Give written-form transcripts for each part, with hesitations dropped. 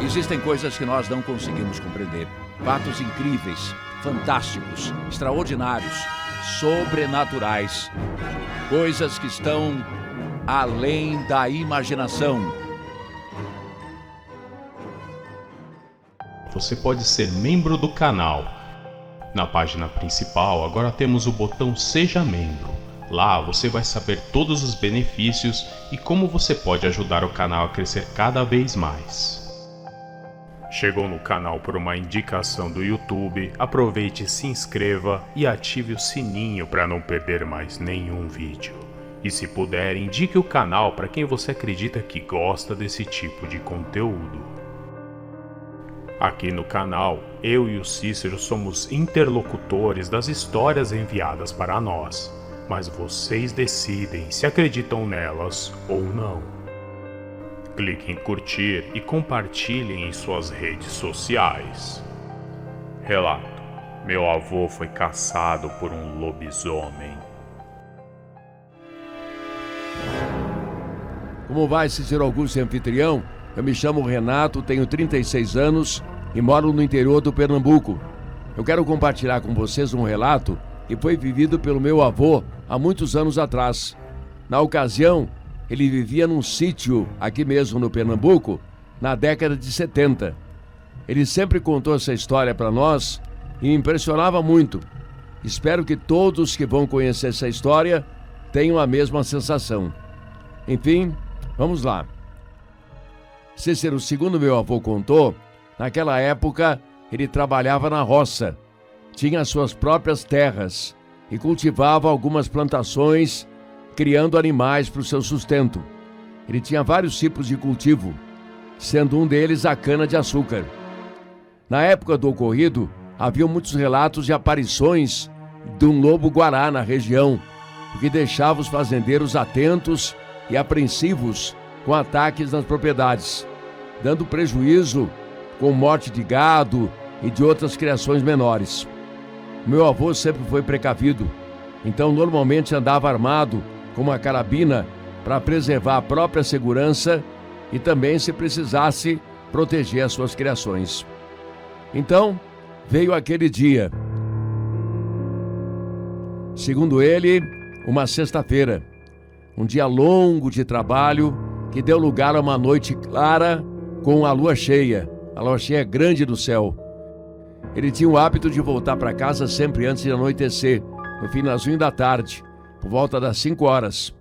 Existem coisas que nós não conseguimos compreender. Fatos incríveis, fantásticos, extraordinários, sobrenaturais. Coisas que estão além da imaginação. Você pode ser membro do canal. Na página principal, agora temos o botão Seja Membro. Lá você vai saber todos os benefícios e como você pode ajudar o canal a crescer cada vez mais. Chegou no canal por uma indicação do YouTube, aproveite, se inscreva e ative o sininho para não perder mais nenhum vídeo. E se puder, indique o canal para quem você acredita que gosta desse tipo de conteúdo. Aqui no canal, eu e o Cícero somos interlocutores das histórias enviadas para nós, mas vocês decidem se acreditam nelas ou não. Clique em curtir e compartilhem em suas redes sociais. Relato: meu avô foi caçado por um lobisomem. Como vai, Cícero Augusto e anfitrião? Eu me chamo Renato, tenho 36 anos e moro no interior do Pernambuco. Eu quero compartilhar com vocês um relato que foi vivido pelo meu avô há muitos anos atrás. Na ocasião, ele vivia num sítio aqui mesmo no Pernambuco, na década de 70. Ele sempre contou essa história para nós e me impressionava muito. Espero que todos que vão conhecer essa história tenham a mesma sensação. Enfim, vamos lá. Cícero, segundo meu avô contou, naquela época ele trabalhava na roça, tinha suas próprias terras e cultivava algumas plantações, criando animais para o seu sustento. Ele tinha vários tipos de cultivo, sendo um deles a cana-de-açúcar. Na época do ocorrido, havia muitos relatos de aparições de um lobo-guará na região, o que deixava os fazendeiros atentos e apreensivos com ataques nas propriedades, dando prejuízo com morte de gado e de outras criações menores. Meu avô sempre foi precavido, então normalmente andava armado com uma carabina para preservar a própria segurança e também, se precisasse, proteger as suas criações. Então, veio aquele dia. Segundo ele, uma sexta-feira, um dia longo de trabalho que deu lugar a uma noite clara com a lua cheia grande do céu. Ele tinha o hábito de voltar para casa sempre antes de anoitecer, no finalzinho da tarde, por volta das 5 horas.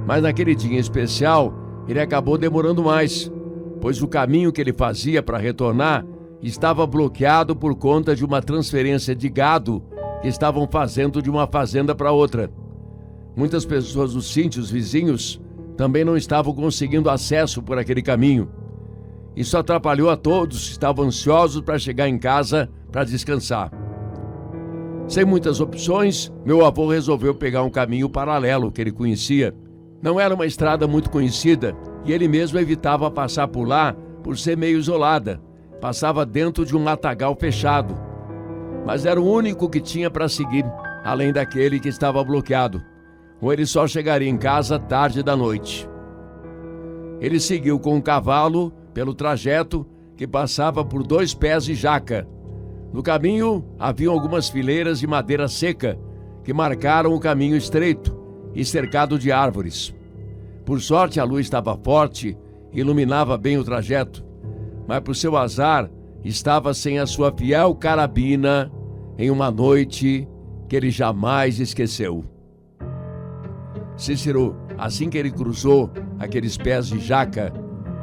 Mas naquele dia em especial, ele acabou demorando mais, pois o caminho que ele fazia para retornar estava bloqueado por conta de uma transferência de gado que estavam fazendo de uma fazenda para outra. Muitas pessoas dos sítios vizinhos também não estavam conseguindo acesso por aquele caminho. Isso atrapalhou a todos que estavam ansiosos para chegar em casa para descansar. Sem muitas opções, meu avô resolveu pegar um caminho paralelo que ele conhecia. Não era uma estrada muito conhecida e ele mesmo evitava passar por lá por ser meio isolada. Passava dentro de um matagal fechado. Mas era o único que tinha para seguir, além daquele que estava bloqueado. Ou ele só chegaria em casa tarde da noite. Ele seguiu com o cavalo pelo trajeto que passava por 2 pés de jaca. No caminho, haviam algumas fileiras de madeira seca que marcaram o caminho estreito e cercado de árvores. Por sorte, a luz estava forte e iluminava bem o trajeto, mas por seu azar, estava sem a sua fiel carabina em uma noite que ele jamais esqueceu. Cícero, assim que ele cruzou aqueles pés de jaca,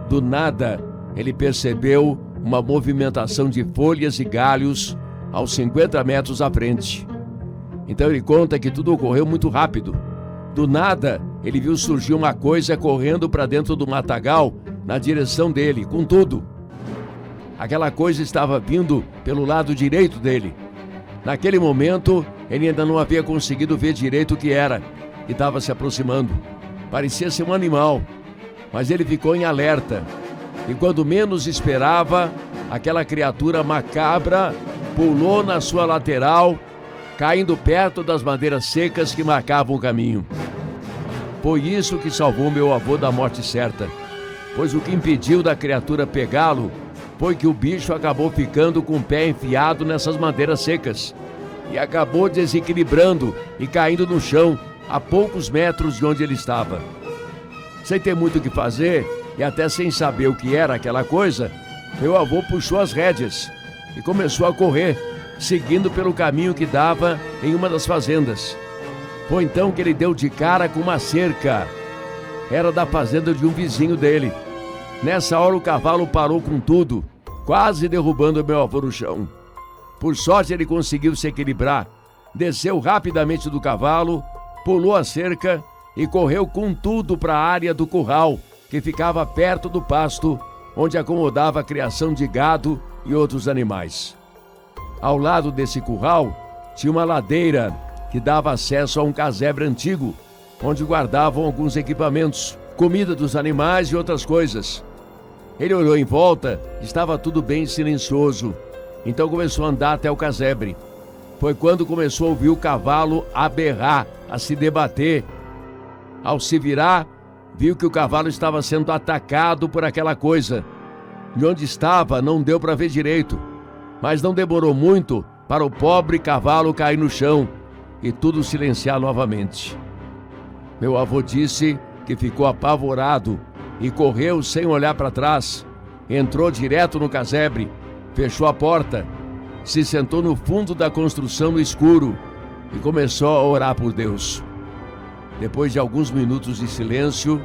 do nada ele percebeu uma movimentação de folhas e galhos aos 50 metros à frente. Então ele conta que tudo ocorreu muito rápido. Do nada, ele viu surgir uma coisa correndo para dentro do matagal na direção dele, com tudo. Aquela coisa estava vindo pelo lado direito dele. Naquele momento, ele ainda não havia conseguido ver direito o que era e estava se aproximando. Parecia ser um animal, mas ele ficou em alerta. E quando menos esperava, aquela criatura macabra pulou na sua lateral, caindo perto das madeiras secas que marcavam o caminho. Foi isso que salvou meu avô da morte certa, pois o que impediu da criatura pegá-lo foi que o bicho acabou ficando com o pé enfiado nessas madeiras secas e acabou desequilibrando e caindo no chão a poucos metros de onde ele estava. Sem ter muito o que fazer e até sem saber o que era aquela coisa, meu avô puxou as rédeas e começou a correr, seguindo pelo caminho que dava em uma das fazendas. Foi então que ele deu de cara com uma cerca. Era da fazenda de um vizinho dele. Nessa hora o cavalo parou com tudo, quase derrubando meu avô no chão. Por sorte ele conseguiu se equilibrar, desceu rapidamente do cavalo, pulou a cerca e correu com tudo para a área do curral, que ficava perto do pasto, onde acomodava a criação de gado e outros animais. Ao lado desse curral tinha uma ladeira que dava acesso a um casebre antigo, onde guardavam alguns equipamentos, comida dos animais e outras coisas. Ele olhou em volta, estava tudo bem silencioso, então começou a andar até o casebre. Foi quando começou a ouvir o cavalo a berrar, a se debater. Ao se virar, viu que o cavalo estava sendo atacado por aquela coisa. De onde estava não deu para ver direito, mas não demorou muito para o pobre cavalo cair no chão e tudo silenciar novamente. Meu avô disse que ficou apavorado e correu sem olhar para trás. Entrou direto no casebre, fechou a porta, se sentou no fundo da construção no escuro e começou a orar por Deus. Depois de alguns minutos de silêncio,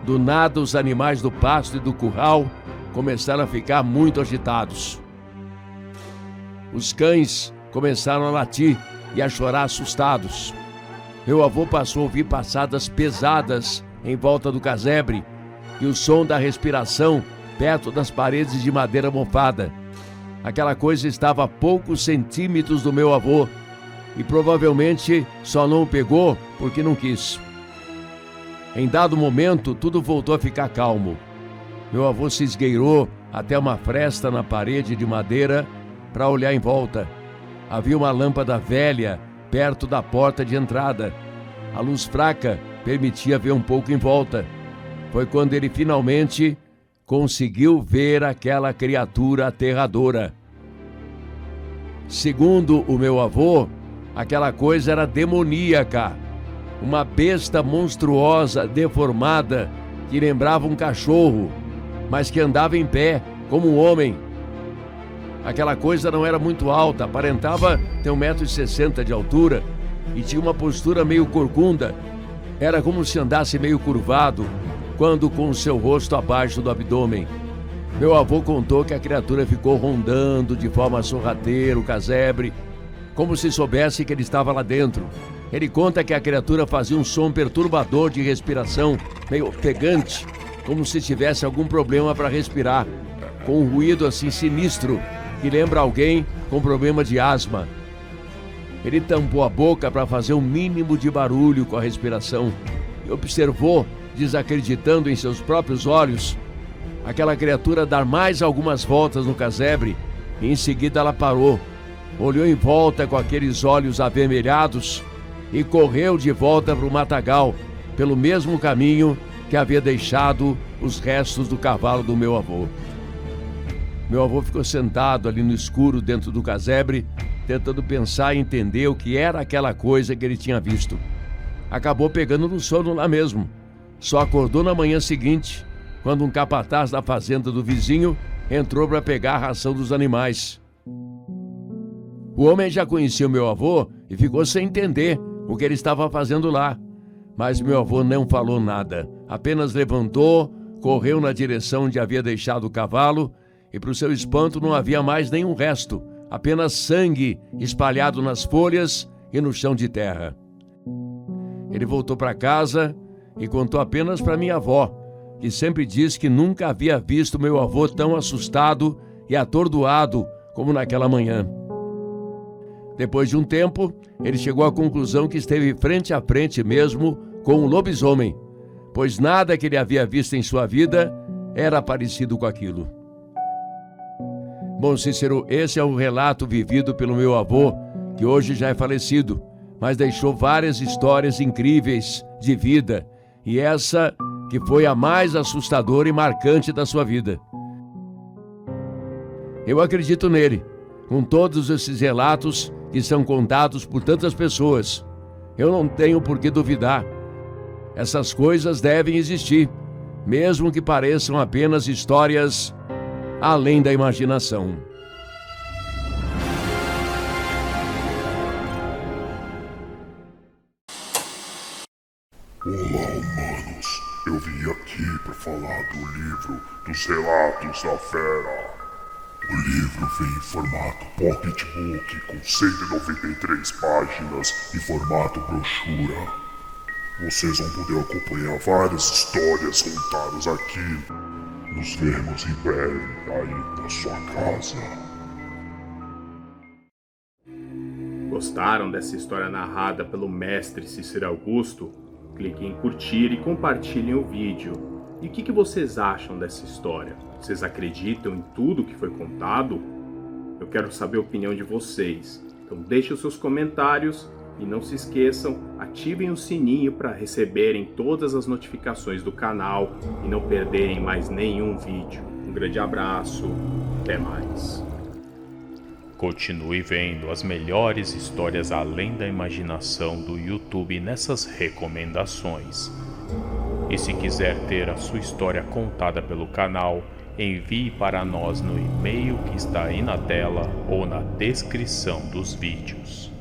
do nada os animais do pasto e do curral começaram a ficar muito agitados. Os cães começaram a latir e a chorar assustados. Meu avô passou a ouvir passadas pesadas em volta do casebre e o som da respiração perto das paredes de madeira mofada. Aquela coisa estava a poucos centímetros do meu avô e provavelmente só não o pegou porque não quis. Em dado momento, tudo voltou a ficar calmo. Meu avô se esgueirou até uma fresta na parede de madeira para olhar em volta. Havia uma lâmpada velha perto da porta de entrada. A luz fraca permitia ver um pouco em volta. Foi quando ele finalmente conseguiu ver aquela criatura aterradora. Segundo o meu avô, aquela coisa era demoníaca. Uma besta monstruosa, deformada, que lembrava um cachorro, mas que andava em pé, como um homem. Aquela coisa não era muito alta, aparentava ter 1,60 m de altura e tinha uma postura meio corcunda. Era como se andasse meio curvado, quando com o seu rosto abaixo do abdômen. Meu avô contou que a criatura ficou rondando de forma sorrateira o casebre, como se soubesse que ele estava lá dentro. Ele conta que a criatura fazia um som perturbador de respiração, meio ofegante, como se tivesse algum problema para respirar, com um ruído assim sinistro, que lembra alguém com problema de asma. Ele tampou a boca para fazer o mínimo de barulho com a respiração e observou, desacreditando em seus próprios olhos, aquela criatura dar mais algumas voltas no casebre e em seguida ela parou, olhou em volta com aqueles olhos avermelhados e correu de volta para o matagal, pelo mesmo caminho que havia deixado os restos do cavalo do meu avô. Meu avô ficou sentado ali no escuro dentro do casebre, tentando pensar e entender o que era aquela coisa que ele tinha visto. Acabou pegando no sono lá mesmo. Só acordou na manhã seguinte, quando um capataz da fazenda do vizinho entrou para pegar a ração dos animais. O homem já conhecia o meu avô e ficou sem entender o que ele estava fazendo lá. Mas meu avô não falou nada, apenas levantou, correu na direção onde havia deixado o cavalo e, para o seu espanto, não havia mais nenhum resto, apenas sangue espalhado nas folhas e no chão de terra. Ele voltou para casa e contou apenas para minha avó, que sempre disse que nunca havia visto meu avô tão assustado e atordoado como naquela manhã. Depois de um tempo, ele chegou à conclusão que esteve frente a frente mesmo com um lobisomem, pois nada que ele havia visto em sua vida era parecido com aquilo. Bom, Cícero, esse é o relato vivido pelo meu avô, que hoje já é falecido, mas deixou várias histórias incríveis de vida, e essa que foi a mais assustadora e marcante da sua vida. Eu acredito nele, com todos esses relatos que são contados por tantas pessoas. Eu não tenho por que duvidar. Essas coisas devem existir, mesmo que pareçam apenas histórias além da imaginação. Olá, humanos. Eu vim aqui para falar do livro dos Relatos da Fera. O livro vem em formato pocketbook com 193 páginas e formato brochura. Vocês vão poder acompanhar várias histórias contadas aqui. Nos vemos em breve aí na sua casa. Gostaram dessa história narrada pelo mestre Cícero Augusto? Cliquem em curtir e compartilhem o vídeo. E o que vocês acham dessa história? Vocês acreditam em tudo que foi contado? Eu quero saber a opinião de vocês. Então deixem os seus comentários e não se esqueçam, ativem o sininho para receberem todas as notificações do canal e não perderem mais nenhum vídeo. Um grande abraço, até mais. Continue vendo as melhores histórias além da imaginação do YouTube nessas recomendações. E se quiser ter a sua história contada pelo canal, envie para nós no e-mail que está aí na tela ou na descrição dos vídeos.